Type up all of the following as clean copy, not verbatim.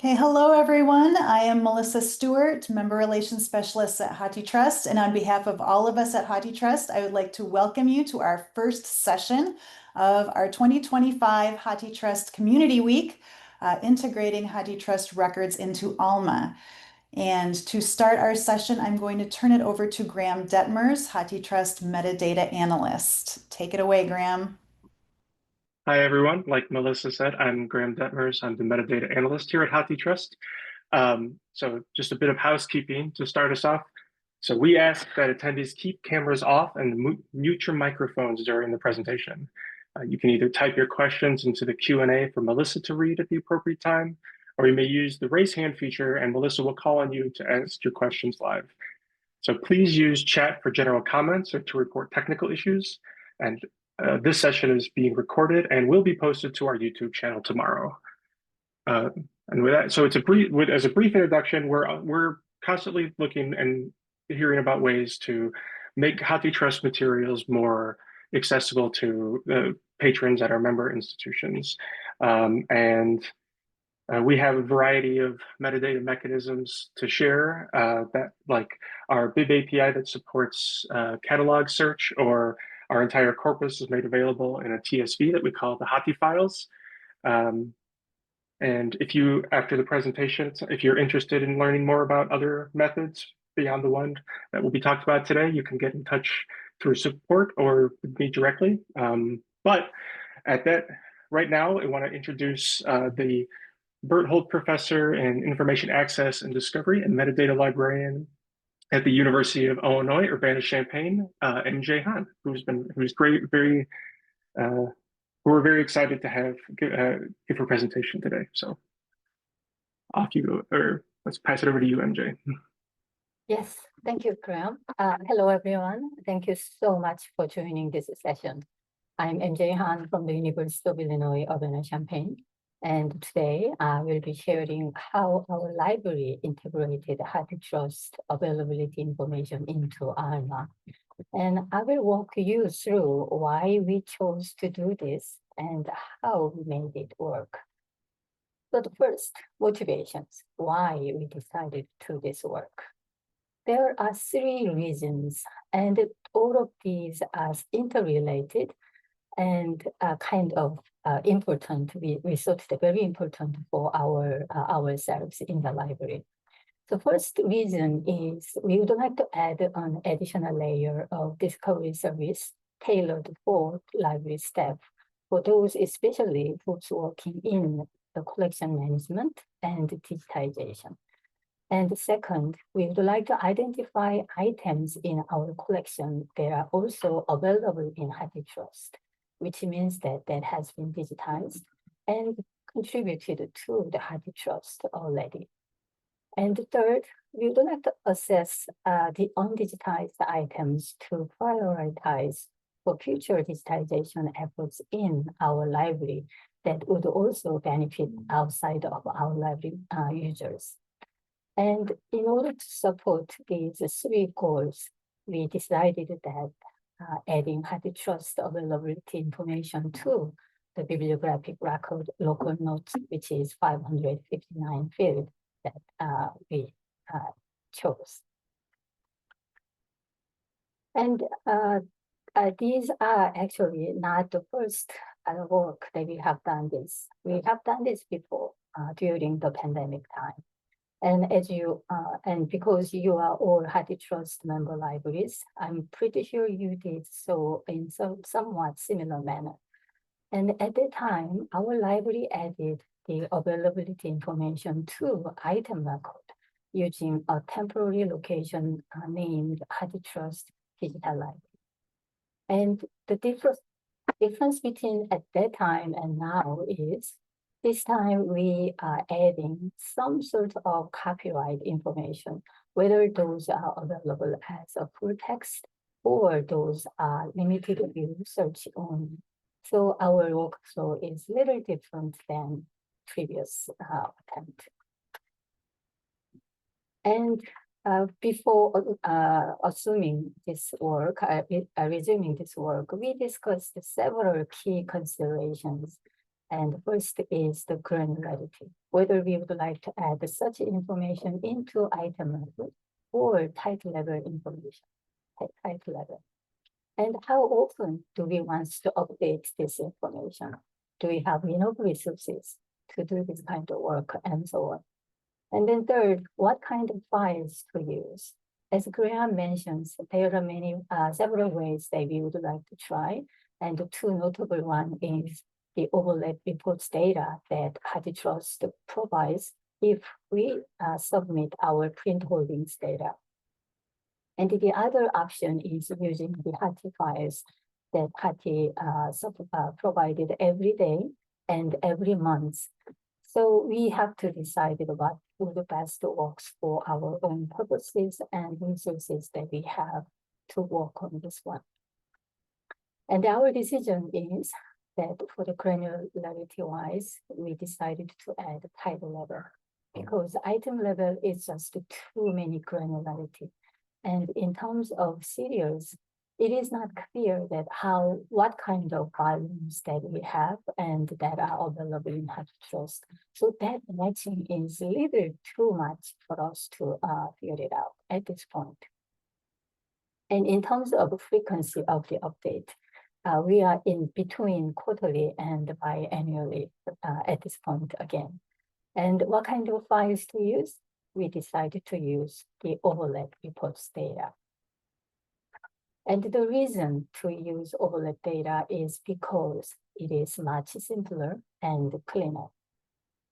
Okay, hello everyone. I am Melissa Stewart, Member Relations Specialist at HathiTrust, and on behalf of all of us at HathiTrust, I would like to welcome you to our first session of our 2025 HathiTrust Community Week, integrating HathiTrust records into Alma. And to start our session, I'm going to turn it over to Graham Dethmers, HathiTrust Metadata Analyst. Take it away, Graham. Hi, everyone. Like Melissa said, I'm Graham Dethmers. I'm the metadata analyst here at HathiTrust. So just a bit of housekeeping to start us off. So we ask that attendees keep cameras off and mute your microphones during the presentation. You can either type your questions into the Q&A for Melissa to read at the appropriate time, or you may use the raise hand feature and Melissa will call on you to ask your questions live. So please use chat for general comments or to report technical issues. And this session is being recorded and will be posted to our YouTube channel tomorrow. And with that, so it's as a brief introduction, we're constantly looking and hearing about ways to make HathiTrust materials more accessible to patrons at our member institutions. We have a variety of metadata mechanisms to share that like our BIB API that supports catalog search, or our entire corpus is made available in a TSV that we call the Hathi files. And after the presentation, if you're interested in learning more about other methods beyond the one that will be talked about today, you can get in touch through support or with me directly. But at that, right now, I want to introduce the Bert Holt Professor in Information Access and Discovery and Metadata Librarian at the University of Illinois, Urbana-Champaign, MJ Han, who's great, who we're very excited to have give her presentation today. So off you go, or let's pass it over to you, MJ. Yes, thank you, Graham. Hello, everyone. Thank you so much for joining this session. I'm MJ Han from the University of Illinois, Urbana-Champaign. And today I will be sharing how our library integrated HathiTrust availability information into Alma. And I will walk you through why we chose to do this and how we made it work. But first, motivations, why we decided to do this work. There are three reasons, and all of these are interrelated and kind of important. We thought they're very important for ourselves in the library. The first reason is we would like to add an additional layer of discovery service tailored for library staff, for those especially who's working in the collection management and digitization. And second, we would like to identify items in our collection that are also available in HathiTrust, which means that has been digitized and contributed to the HathiTrust already. And third, we would like to assess the undigitized items to prioritize for future digitization efforts in our library that would also benefit outside of our library users. And in order to support these three goals, we decided that adding HathiTrust availability information to the bibliographic record local notes, which is 559 field that we chose. And these are actually not the first work that we have done this. We have done this before during the pandemic time. And and because you are all HathiTrust member libraries, I'm pretty sure you did so in some somewhat similar manner. And at that time, our library added the availability information to item record using a temporary location named HathiTrust Digital Library. And the difference between at that time and now is this time we are adding some sort of copyright information, whether those are available as a full text or those are limited view search only. So our workflow is a little different than previous attempt. And before resuming this work, we discussed several key considerations And first is the granularity, whether we would like to add such information into item level or title level information, title level. And how often do we want to update this information? Do we have enough resources to do this kind of work and so on? And then third, what kind of files to use? As Graham mentions, there are several ways that we would like to try. And the two notable one is the overlap reports data that HathiTrust provides if we submit our print holdings data. And the other option is using the Hathi files that Hathi provided every day and every month. So we have to decide what would best works for our own purposes and resources that we have to work on this one. And our decision is that for the granularity wise, we decided to add title level because item level is just too many granularity. And in terms of serials, it is not clear that what kind of volumes that we have and that are available in HathiTrust. So that matching is a little too much for us to figure it out at this point. And in terms of frequency of the update, we are in between quarterly and biannually at this point again. And what kind of files to use? We decided to use the overlap reports data. And the reason to use overlap data is because it is much simpler and cleaner.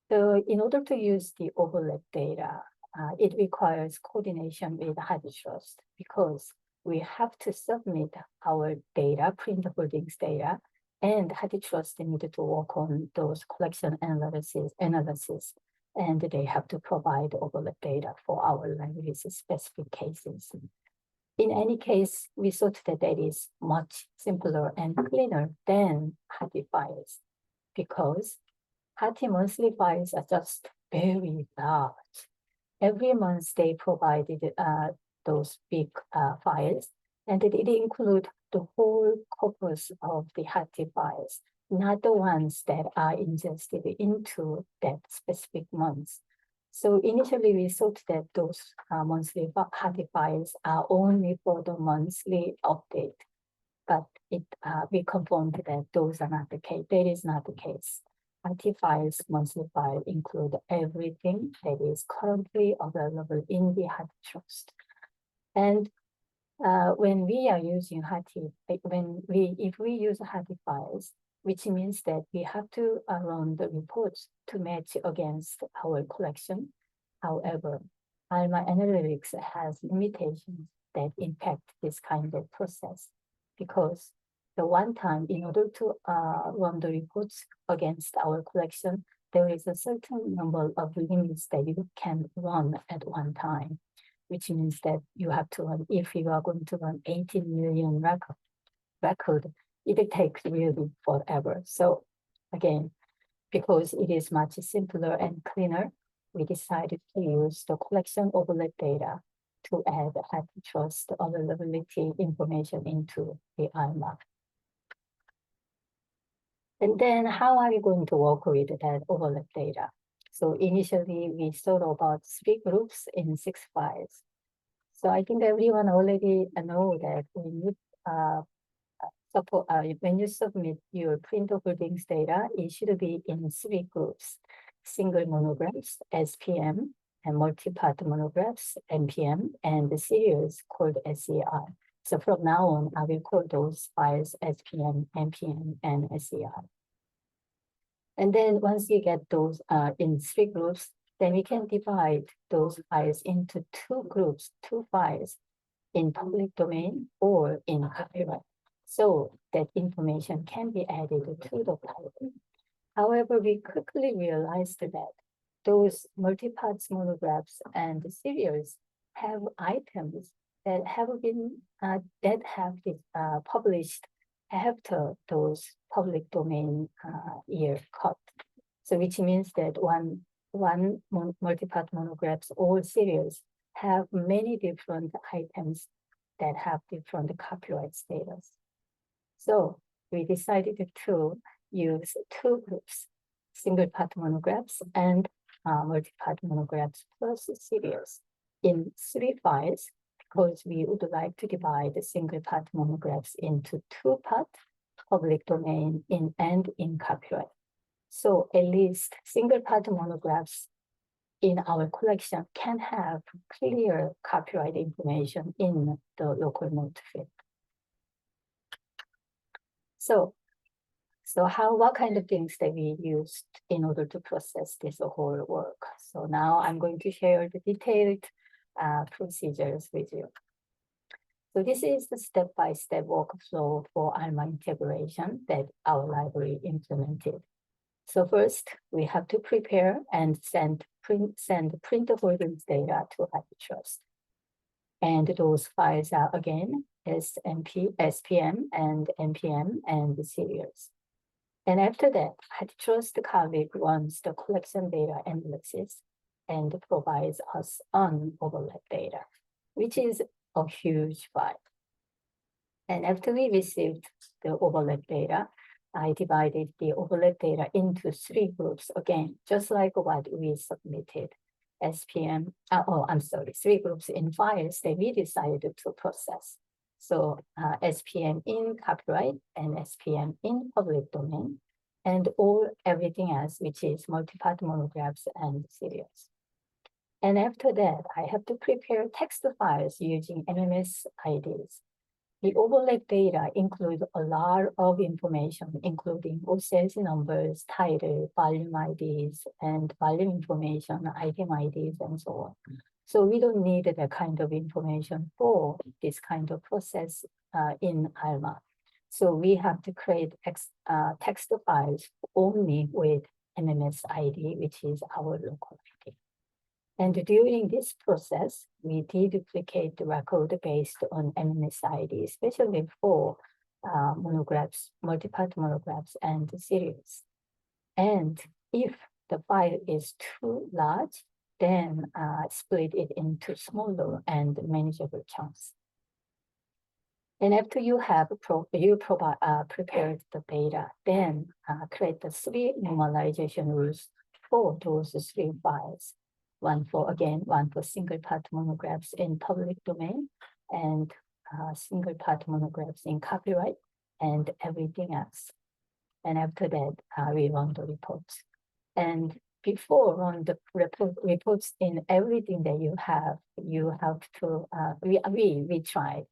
So in order to use the overlap data, it requires coordination with HathiTrust because we have to submit our data, print holdings data, and HathiTrust needed to work on those collection analysis, and they have to provide overlap data for our library's specific cases. In any case, we thought that is much simpler and cleaner than Hathi files because Hathi monthly files are just very large. Every month they provided those big files, and it include the whole corpus of the Hathi files, not the ones that are ingested into that specific month. So initially we thought that those monthly Hathi files are only for the monthly update, but we confirmed that those are not the case. That is not the case. Hathi files, monthly file include everything that is currently available in the HathiTrust. And when we are using Hathi, if we use Hathi files, which means that we have to run the reports to match against our collection. However, Alma Analytics has limitations that impact this kind of process because the one time, in order to run the reports against our collection, there is a certain number of limits that you can run at one time, which means that you have to run, if you are going to run 18 million record, it takes really forever. So again, because it is much simpler and cleaner, we decided to use the collection overlap data to add HathiTrust availability information into the Alma. And then how are we going to work with that overlap data? So initially we thought about 3 groups in 6 files. So I think everyone already know that when you submit your print holdings data, it should be in 3 groups: single monographs, SPM, and multi-part monographs, MPM, and the serials called SER. So from now on, I will call those files SPM, MPM, and SER. And then once you get those in 3 groups, then we can divide those files into 2 groups, 2 files in public domain or in copyright, so that information can be added to the file. However, we quickly realized that those multi-parts monographs and serials have items that have been published after those public domain year cut. So which means that one multi-part monographs or serials have many different items that have different copyright status. So we decided to use two groups, single-part monographs and multi-part monographs plus serials in 3 files, because we would like to divide the single-part monographs into 2 parts, public domain and in copyright. So at least single-part monographs in our collection can have clear copyright information in the local note field. So what kind of things that we used in order to process this whole work? So now I'm going to share the detailed procedures with you. So this is the step-by-step workflow for Alma integration that our library implemented. So first, we have to prepare and send print holdings data to HathiTrust. And those files are again SPM and NPM and the serials. And after that, HathiTrust colleague runs the collection data analysis and provides us unoverlapped data, which is a huge file. And after we received the overlap data, I divided the overlap data into 3 groups again, just like what we submitted. SPM, 3 groups in files that we decided to process. So SPM in copyright and SPM in public domain, and everything else, which is multi-part monographs and serials. And after that, I have to prepare text files using MMS IDs. The overlap data includes a lot of information, including OCLC numbers, title, volume IDs, and volume information, item IDs, and so on. So we don't need that kind of information for this kind of process in Alma. So we have to create text files only with MMS ID, which is our local ID. And during this process, we deduplicate the record based on MMS ID, especially for monographs, multi-part monographs, and serials. And if the file is too large, then split it into smaller and manageable chunks. And after you have prepared the data, then create the 3 normalization rules for those 3 files. One for single-part monographs in public domain, and single-part monographs in copyright, and everything else. And after that, we run the reports. And before run the reports in everything that you have to, we tried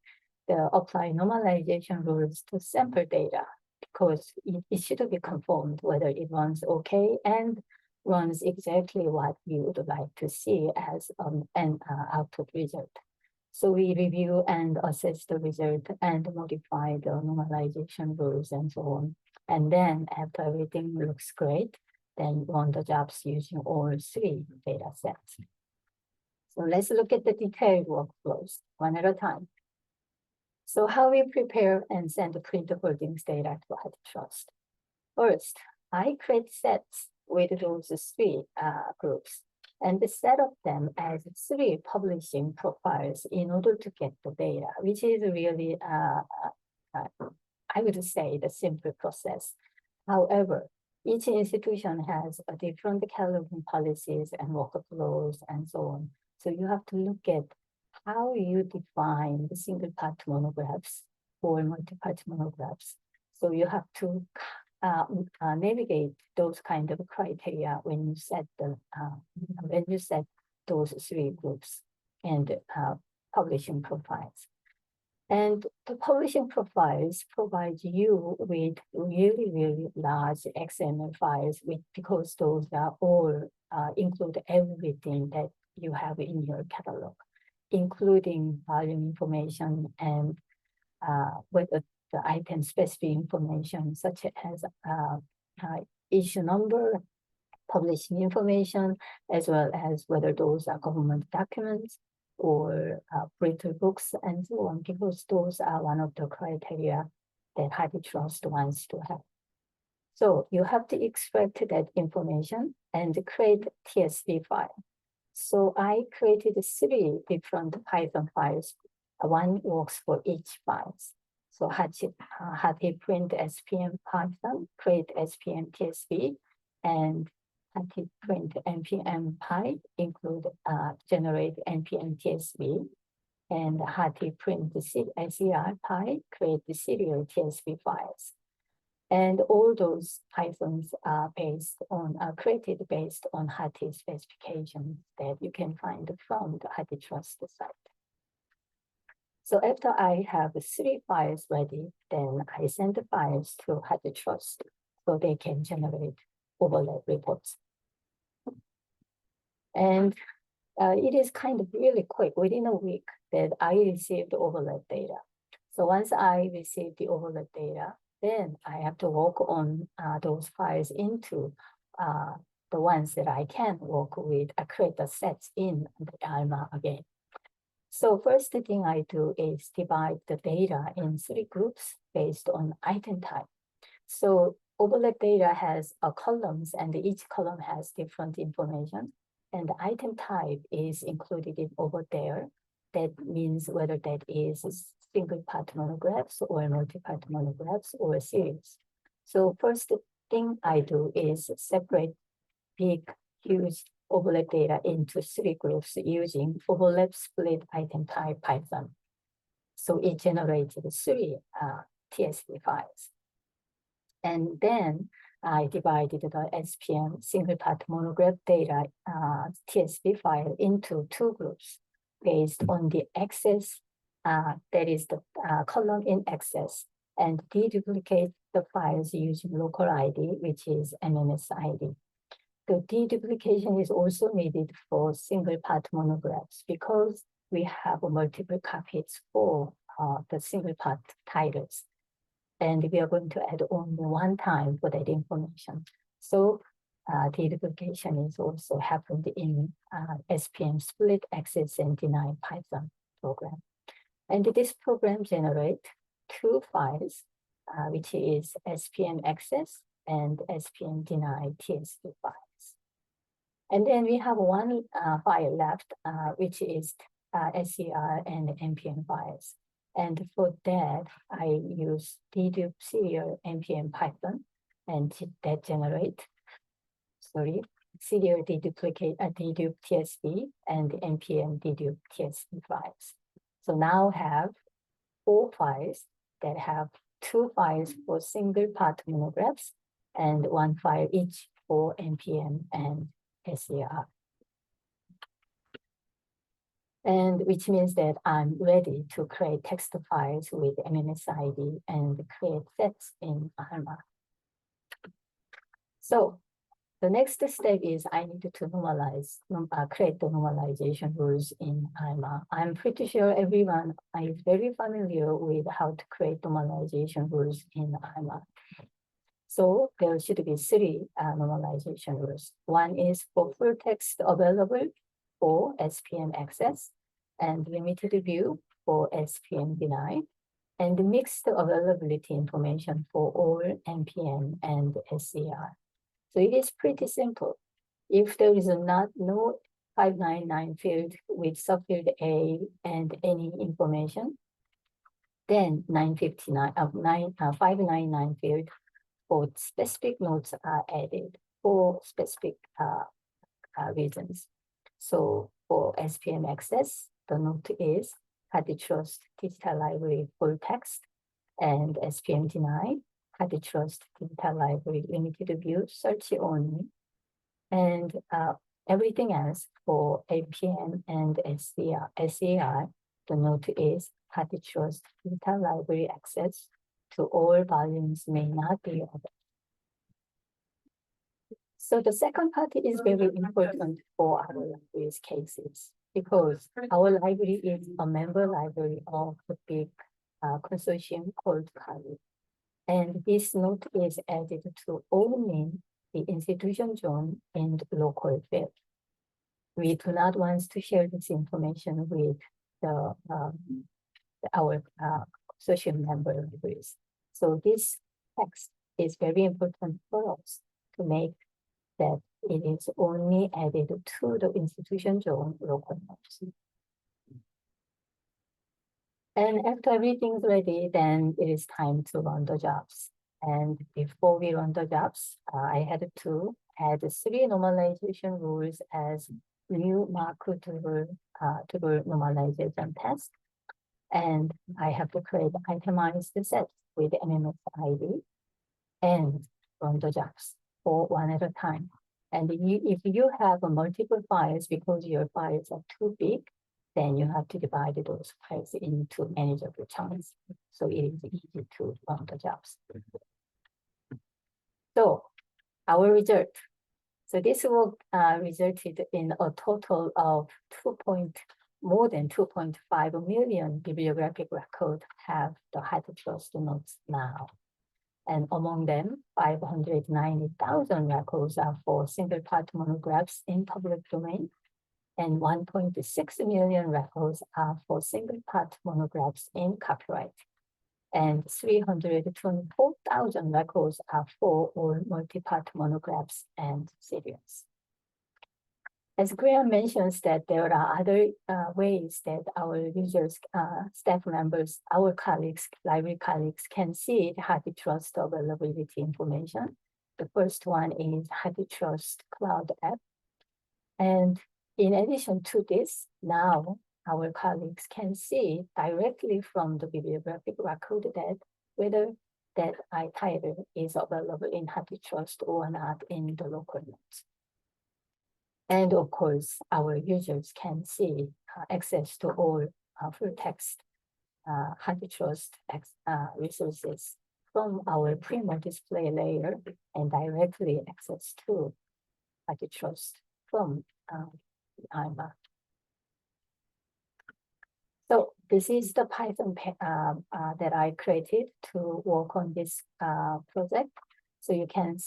to apply normalization rules to sample data, because it should be confirmed whether it runs okay and runs exactly what we would like to see as an output result. So we review and assess the result and modify the normalization rules and so on. And then after everything looks great, then run the jobs using all 3 data sets. So let's look at the detailed workflows one at a time. So how we prepare and send the print holdings data to HathiTrust. First, I create sets with those 3 groups and set up them as 3 publishing profiles in order to get the data, which is really, I would say, the simple process. However, each institution has a different cataloging policies and workflows and so on. So you have to look at how you define the single-part monographs or multi-part monographs. So you have to navigate those kind of criteria when you set those 3 groups and publishing profiles. And the publishing profiles provide you with really, really large XML files, because those are all include everything that you have in your catalog, including volume information and whether the item specific information, such as issue number, publishing information, as well as whether those are government documents or printed books and so on, because those are one of the criteria that HathiTrust wants to have. So you have to extract that information and create TSV file. So I created 3 different Python files. One works for each file. So HathiPrint SPM Python, create SPM TSV, and HathiPrint npm py include generate npm TSV, and HathiPrint SER py create the serial TSV files. And all those Pythons are created based on Hathi specifications that you can find from the HathiTrust site. So after I have 3 files ready, then I send the files to HathiTrust so they can generate overlap reports. And it is kind of really quick, within a week that I received overlap data. So once I receive the overlap data, then I have to work on those files into the ones that I can work with, create the sets in the Alma again. So first thing I do is divide the data in 3 groups based on item type. So overlap data has columns, and each column has different information. And the item type is included over there. That means whether that is single part monographs or multi-part monographs or series. So first thing I do is separate big, huge overlap data into 3 groups using overlap split item type Python. So it generated 3 TSV files. And then I divided the SPM single part monograph data TSV file into 2 groups based on the access, that is the column in access, and deduplicate the files using local ID, which is MMS ID. The deduplication is also needed for single part monographs because we have multiple copies for the single part titles. And we are going to add only 1 time for that information. So deduplication is also happened in SPM split access and deny Python program. And this program generates 2 files, which is SPM access and SPM deny TSV files. And then we have 1 file left, which is SER and NPM files. And for that, I use dedupe serial NPM Python, and that generate, serial deduplicate dedupe TSV and NPM dedupe TSV files. So now have 4 files that have 2 files for single part monographs and 1 file each for NPM and SER. And which means that I'm ready to create text files with MMS ID and create sets in Alma. So the next step is I need to normalize, create the normalization rules in Alma. I'm pretty sure everyone is very familiar with how to create normalization rules in Alma. So there should be 3 normalization rules. 1 is for full text available for SPM access, and limited view for SPM deny, and mixed availability information for all NPM and SER. So it is pretty simple. If there is no 599 field with subfield A and any information, then 599 field for specific nodes are added for specific reasons. So for SPM access, the node is HathiTrust Digital Library Full Text, and SPM deny HathiTrust Digital Library Limited View Search Only, and everything else for NPM and SER, the node is HathiTrust Digital Library Access to all volumes may not be available. So the second part is very important for our library's cases, because our library is a member library of the big consortium called Kali. And this node is added to only the institution zone and local field. We do not want to share this information with our consortium member libraries. So this text is very important for us to make that it is only added to the institution zone local nodes. And after everything's ready, then it is time to run the jobs. And before we run the jobs, I had to add 3 normalization rules as new marketable normalization test. And I have to create itemized sets with MMS ID and run the jobs for one at a time. And if you have multiple files because your files are too big, then you have to divide those files into manageable chunks. So it is easy to run the jobs. So our result. So this work resulted in a total of more than 2.5 million bibliographic records have the HathiTrust notes now. And among them, 590,000 records are for single-part monographs in public domain, and 1.6 million records are for single-part monographs in copyright, and 324,000 records are for all multi-part monographs and serials. As Graham mentions that there are other ways that our users, staff members, our colleagues, library colleagues can see the HathiTrust availability information. The first one is HathiTrust Cloud app. And in addition to this, now our colleagues can see directly from the bibliographic record that whether that title is available in HathiTrust or not in the local notes. And of course, our users can see access to all full text HathiTrust resources from our Primo display layer and directly access to HathiTrust from Alma. So this is the Python that I created to work on this project. So you can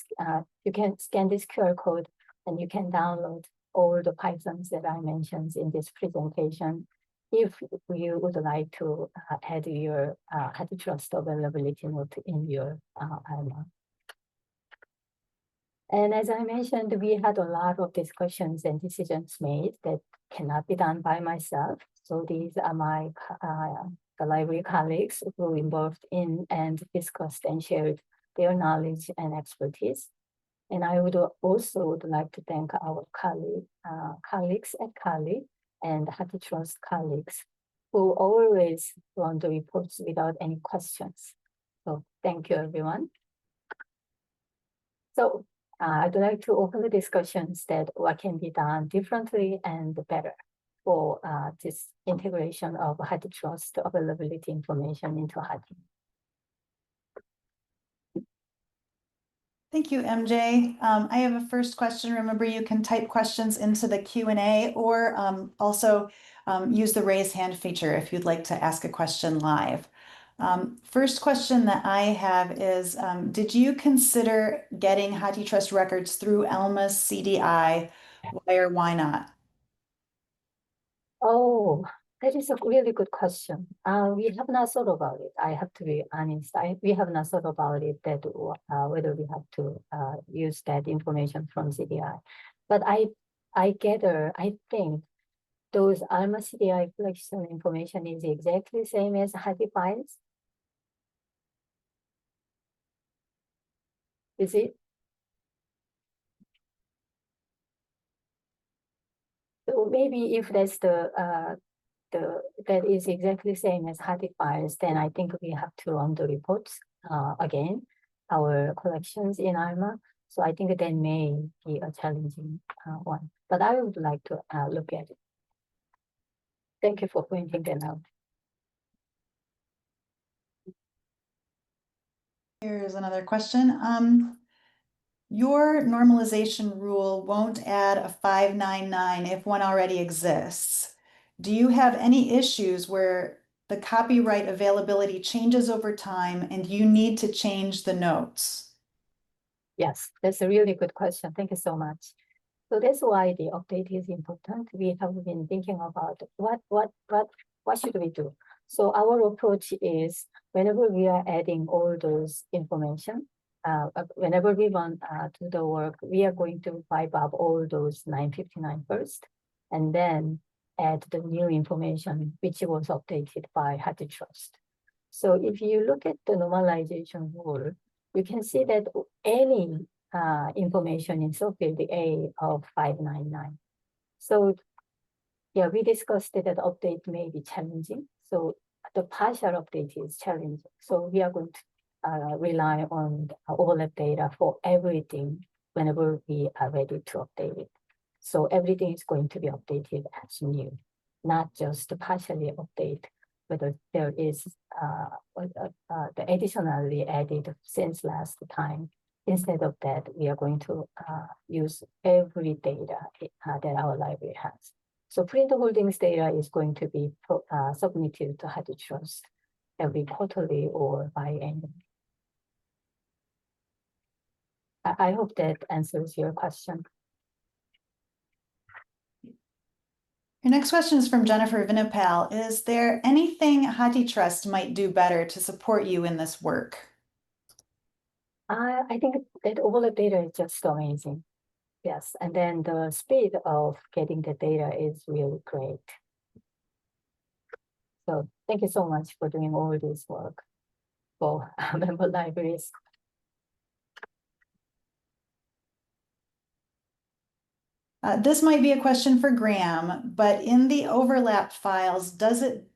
scan this QR code and you can download all the Pythons that I mentioned in this presentation if you would like to add your HathiTrust availability note in your Alma. And as I mentioned, we had a lot of discussions and decisions made that cannot be done by myself. So these are my the library colleagues who involved in and discussed and shared their knowledge and expertise. And I would also like to thank our colleagues at Kali and HathiTrust colleagues who always run the reports without any questions. So thank you, everyone. So I'd like to open the discussions that what can be done differently and better for this integration of HathiTrust availability information into Hathi. Thank you, MJ. I have a first question. Remember, you can type questions into the Q&A or also use the raise hand feature if you'd like to ask a question live. First question that I have is, did you consider getting HathiTrust records through Alma's CDI? Why or why not? Oh, that is a really good question. We have not thought about it. I have to be honest. We have not thought about it that whether we have to use that information from CDI. But I think those Alma CDI collection information is exactly the same as Hathi files. Is it? So maybe if that's that is exactly the same as Hathi files, then I think we have to run the reports again, our collections in Alma. So I think that may be a challenging one, but I would like to look at it. Thank you for pointing that out. Here's another question. Your normalization rule won't add a 599 if one already exists. Do you have any issues where the copyright availability changes over time and you need to change the notes? Yes, that's a really good question. Thank you so much. So that's why the update is important. We have been thinking about what should we do? So our approach is whenever we are adding all those information, whenever we want to do the work, we are going to wipe up all those 959 first, and then add the new information which was updated by HathiTrust. So if you look at the normalization rule, you can see that any information in subfield A of 599. So yeah, we discussed that update may be challenging. So the partial update is challenging. So we are going to rely on overlap data for everything whenever we are ready to update it. So everything is going to be updated as new, not just partially update, whether there is the additionally added since last time. Instead of that, we are going to use every data that our library has. So print holdings data is going to be submitted to HathiTrust every quarterly or biannually. I hope that answers your question. Your next question is from Jennifer Vinopal. Is there anything HathiTrust might do better to support you in this work? I think that overlap data is just amazing. Yes, and then the speed of getting the data is really great. So thank you so much for doing all this work for member libraries. This might be a question for Graham, but in the overlap files, does it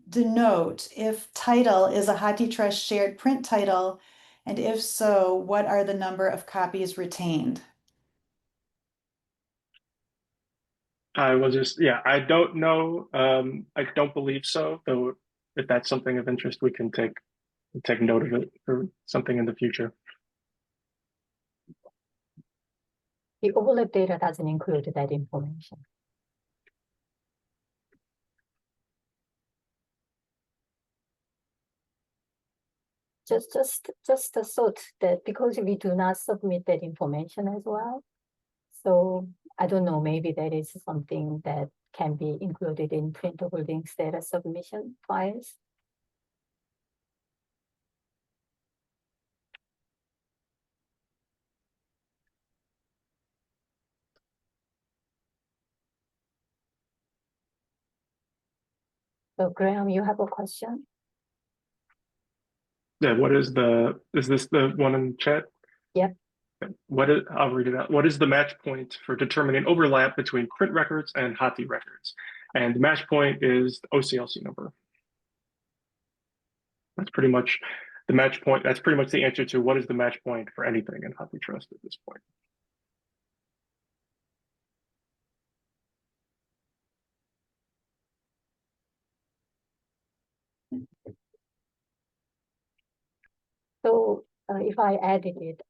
denote if title is a HathiTrust shared print title? And if so, what are the number of copies retained? I will just, yeah, I don't know. I don't believe so, though if that's something of interest, we can take note of it for something in the future. The overlap data doesn't include that information. Just a thought that because we do not submit that information as well, so I don't know, maybe that is something that can be included in print holdings data submission files. So Graham, you have a question? Yeah, is this the one in chat? Yep. I'll read it out. What is the match point for determining overlap between print records and Hathi records? And the match point is the OCLC number. That's pretty much the match point. That's pretty much the answer to what is the match point for anything in HathiTrust at this point. So if I added,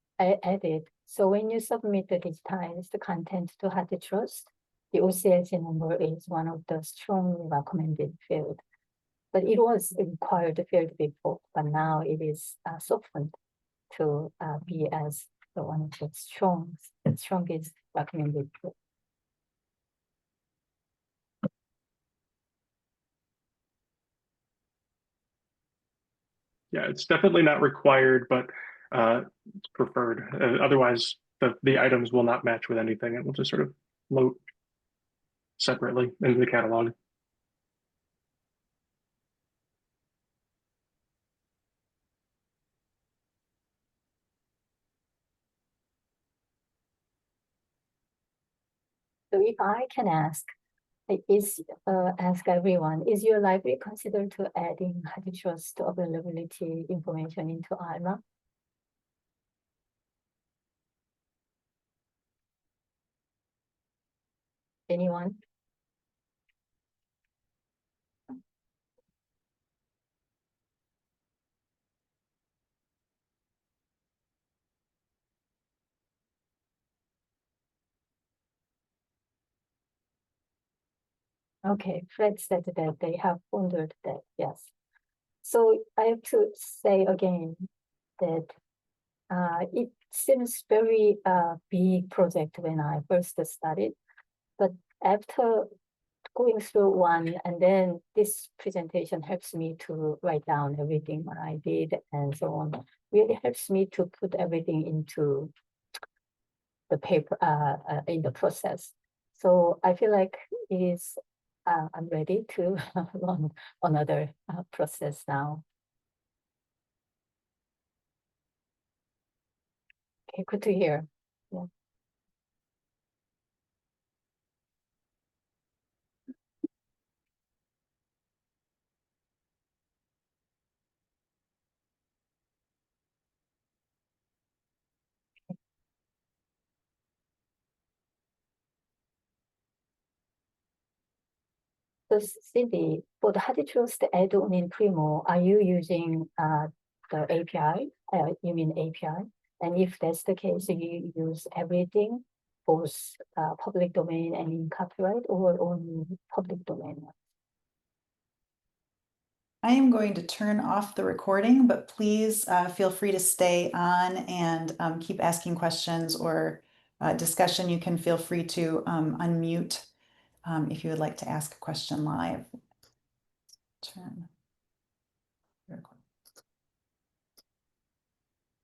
so when you submit the digitized content to HathiTrust, the OCLC number is one of the strongly recommended field. But it was a required field before, but now it is softened to be as the one of the strongest recommended field. Yeah, it's definitely not required, but it's preferred. Otherwise, the items will not match with anything. It will just sort of float separately into the catalog. So if I can ask everyone, is your library considered to adding HathiTrust availability information into Alma? Anyone? Okay, Fred said that they have pondered that, yes. So I have to say again that it seems very big project when I first started, but after going through one, and then this presentation helps me to write down everything what I did and so on. Really helps me to put everything into the paper in the process. So I feel like it is I'm ready to run another process now. Okay, good to hear. Yeah. So Cindy, for the HathiTrust add-on in Primo, are you using the API? You mean API? And if that's the case, you use everything, both public domain and in copyright, or only public domain? I am going to turn off the recording, but please feel free to stay on and keep asking questions or discussion. You can feel free to unmute if you would like to ask a question live. Turn.